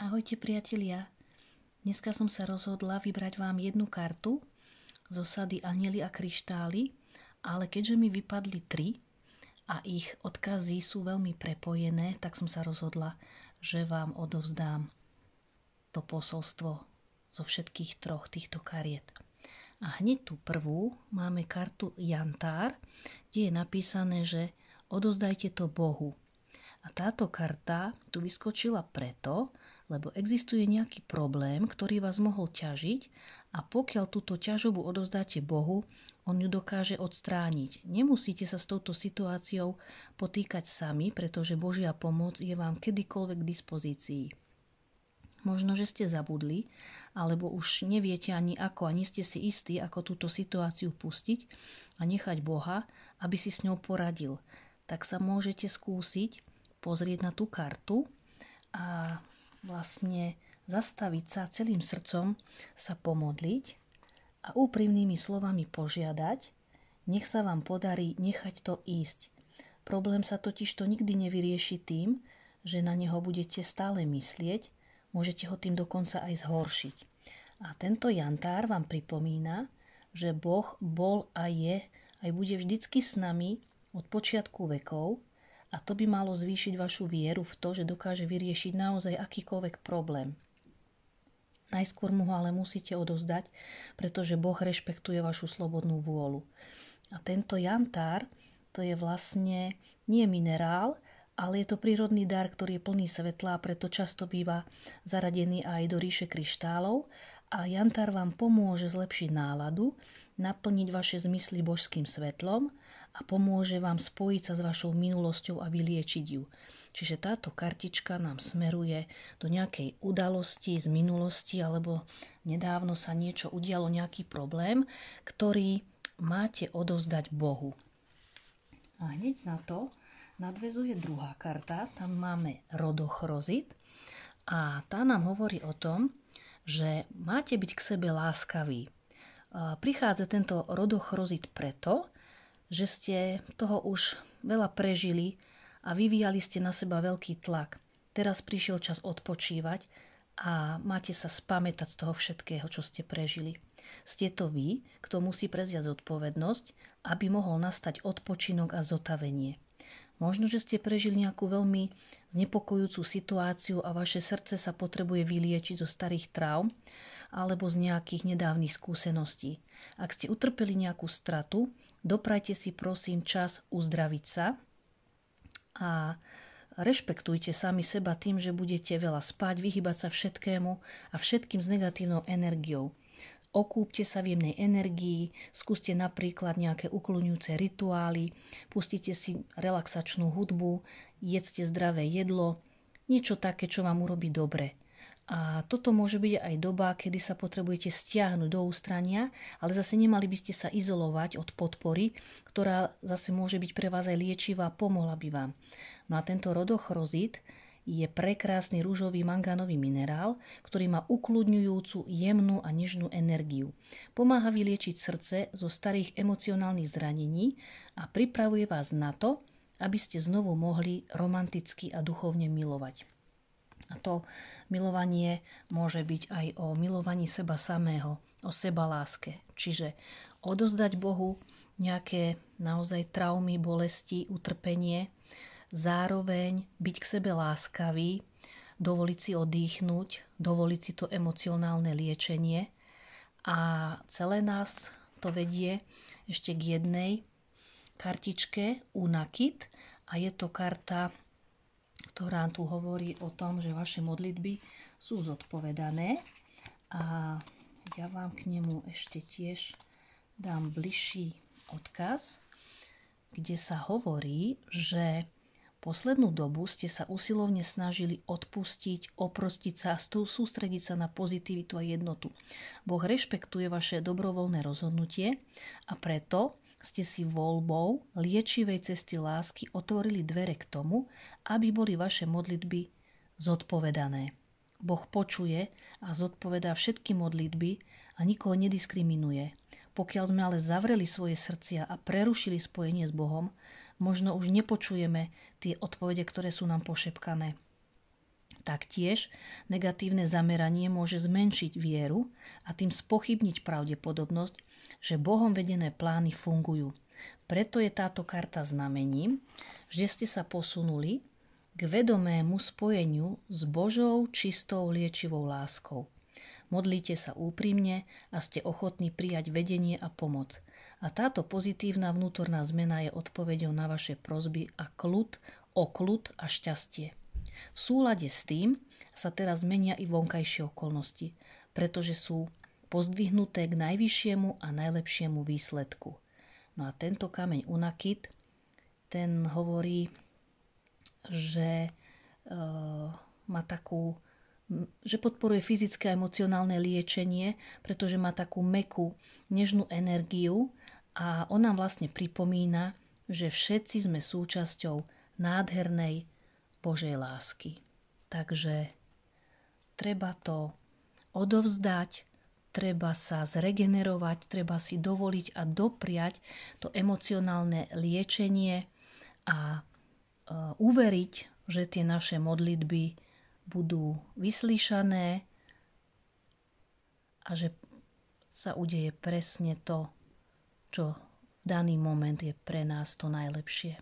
Ahojte priatelia, dneska som sa rozhodla vybrať vám jednu kartu z osady Anjeli a kryštály, ale keďže mi vypadli 3 a ich odkazy sú veľmi prepojené, tak som sa rozhodla, že vám odovzdám to posolstvo zo všetkých 3 týchto kariet. A hneď tú prvú máme kartu Jantár, kde je napísané, že odozdajte to Bohu. A táto karta tu vyskočila preto, lebo existuje nejaký problém, ktorý vás mohol ťažiť a pokiaľ túto ťažobu odovzdáte Bohu, on ju dokáže odstrániť. Nemusíte sa s touto situáciou potýkať sami, pretože Božia pomoc je vám kedykoľvek k dispozícii. Možno, že ste zabudli, alebo už neviete ani ako, ani ste si istí, ako túto situáciu pustiť a nechať Boha, aby si s ňou poradil. Tak sa môžete skúsiť pozrieť na tú kartu a vlastne zastaviť sa celým srdcom, sa pomodliť a úprimnými slovami požiadať, nech sa vám podarí nechať to ísť. Problém sa totižto nikdy nevyrieši tým, že na neho budete stále myslieť, môžete ho tým dokonca aj zhoršiť. A tento Jantár vám pripomína, že Boh bol a je, aj bude vždycky s nami od počiatku vekov, a to by malo zvýšiť vašu vieru v to, že dokáže vyriešiť naozaj akýkoľvek problém. Najskôr mu ho ale musíte odovzdať, pretože Boh rešpektuje vašu slobodnú vôľu. A tento Jantár, to je vlastne nie minerál, ale je to prírodný dar, ktorý je plný svetla a preto často býva zaradený aj do ríše kryštálov. A Jantár vám pomôže zlepšiť náladu, naplniť vaše zmysly božským svetlom a pomôže vám spojiť sa s vašou minulosťou a vyliečiť ju. Čiže táto kartička nám smeruje do nejakej udalosti z minulosti alebo nedávno sa niečo udialo, nejaký problém, ktorý máte odovzdať Bohu. A hneď na to nadväzuje druhá karta, tam máme rodochrozit a tá nám hovorí o tom, že máte byť k sebe láskaví. Prichádza tento rodochrozit preto, že ste toho už veľa prežili a vyvíjali ste na seba veľký tlak. Teraz prišiel čas odpočívať a máte sa spamätať z toho všetkého, čo ste prežili. Ste to vy, kto musí prevziať zodpovednosť, aby mohol nastať odpočinok a zotavenie. Možno, že ste prežili nejakú veľmi znepokojujúcu situáciu a vaše srdce sa potrebuje vyliečiť zo starých traum alebo z nejakých nedávnych skúseností. Ak ste utrpeli nejakú stratu, doprajte si prosím čas uzdraviť sa a rešpektujte sami seba tým, že budete veľa spať, vyhýbať sa všetkému a všetkým s negatívnou energiou. Okúpte sa v jemnej energii, skúste napríklad nejaké ukľudňujúce rituály, pustite si relaxačnú hudbu, jedzte zdravé jedlo, niečo také, čo vám urobí dobre. A toto môže byť aj doba, kedy sa potrebujete stiahnuť do ústrania, ale zase nemali by ste sa izolovať od podpory, ktorá zase môže byť pre vás aj liečivá, pomohla by vám. No a tento rodochrozit je prekrásny ružový mangánový minerál, ktorý má ukľudňujúcu, jemnú a nežnú energiu. Pomáha vyliečiť srdce zo starých emocionálnych zranení a pripravuje vás na to, aby ste znovu mohli romanticky a duchovne milovať. A to milovanie môže byť aj o milovaní seba samého, o sebaláske. Čiže odozdať Bohu nejaké naozaj traumy, bolesti, utrpenie, zároveň byť k sebe láskavý, dovoliť si oddychnúť, dovoliť si to emocionálne liečenie a celé nás to vedie ešte k jednej kartičke Unakit a je to karta, ktorá tu hovorí o tom, že vaše modlitby sú zodpovedané a ja vám k nemu ešte tiež dám bližší odkaz, kde sa hovorí, že poslednú dobu ste sa usilovne snažili odpustiť, oprostiť sa a sústrediť sa na pozitivitu a jednotu. Boh rešpektuje vaše dobrovoľné rozhodnutie a preto ste si voľbou liečivej cesty lásky otvorili dvere k tomu, aby boli vaše modlitby zodpovedané. Boh počuje a zodpovedá všetky modlitby a nikoho nediskriminuje. Pokiaľ sme ale zavreli svoje srdcia a prerušili spojenie s Bohom, možno už nepočujeme tie odpovede, ktoré sú nám pošepkané. Taktiež negatívne zameranie môže zmenšiť vieru a tým spochybniť pravdepodobnosť, že Bohom vedené plány fungujú. Preto je táto karta znamením, že ste sa posunuli k vedomému spojeniu s Božou čistou liečivou láskou. Modlíte sa úprimne a ste ochotní prijať vedenie a pomoc. A táto pozitívna vnútorná zmena je odpoveďou na vaše prosby a kľud a šťastie. V súlade s tým sa teraz menia i vonkajšie okolnosti, pretože sú pozdvihnuté k najvyššiemu a najlepšiemu výsledku. No a tento kameň Unakit, ten hovorí, že že podporuje fyzické a emocionálne liečenie, pretože má takú mäkkú, nežnú energiu a on nám vlastne pripomína, že všetci sme súčasťou nádhernej Božej lásky. Takže treba to odovzdať, treba sa zregenerovať, treba si dovoliť a dopriať to emocionálne liečenie a uveriť, že tie naše modlitby budú vyslíšané a že sa udeje presne to, čo v daný moment je pre nás to najlepšie.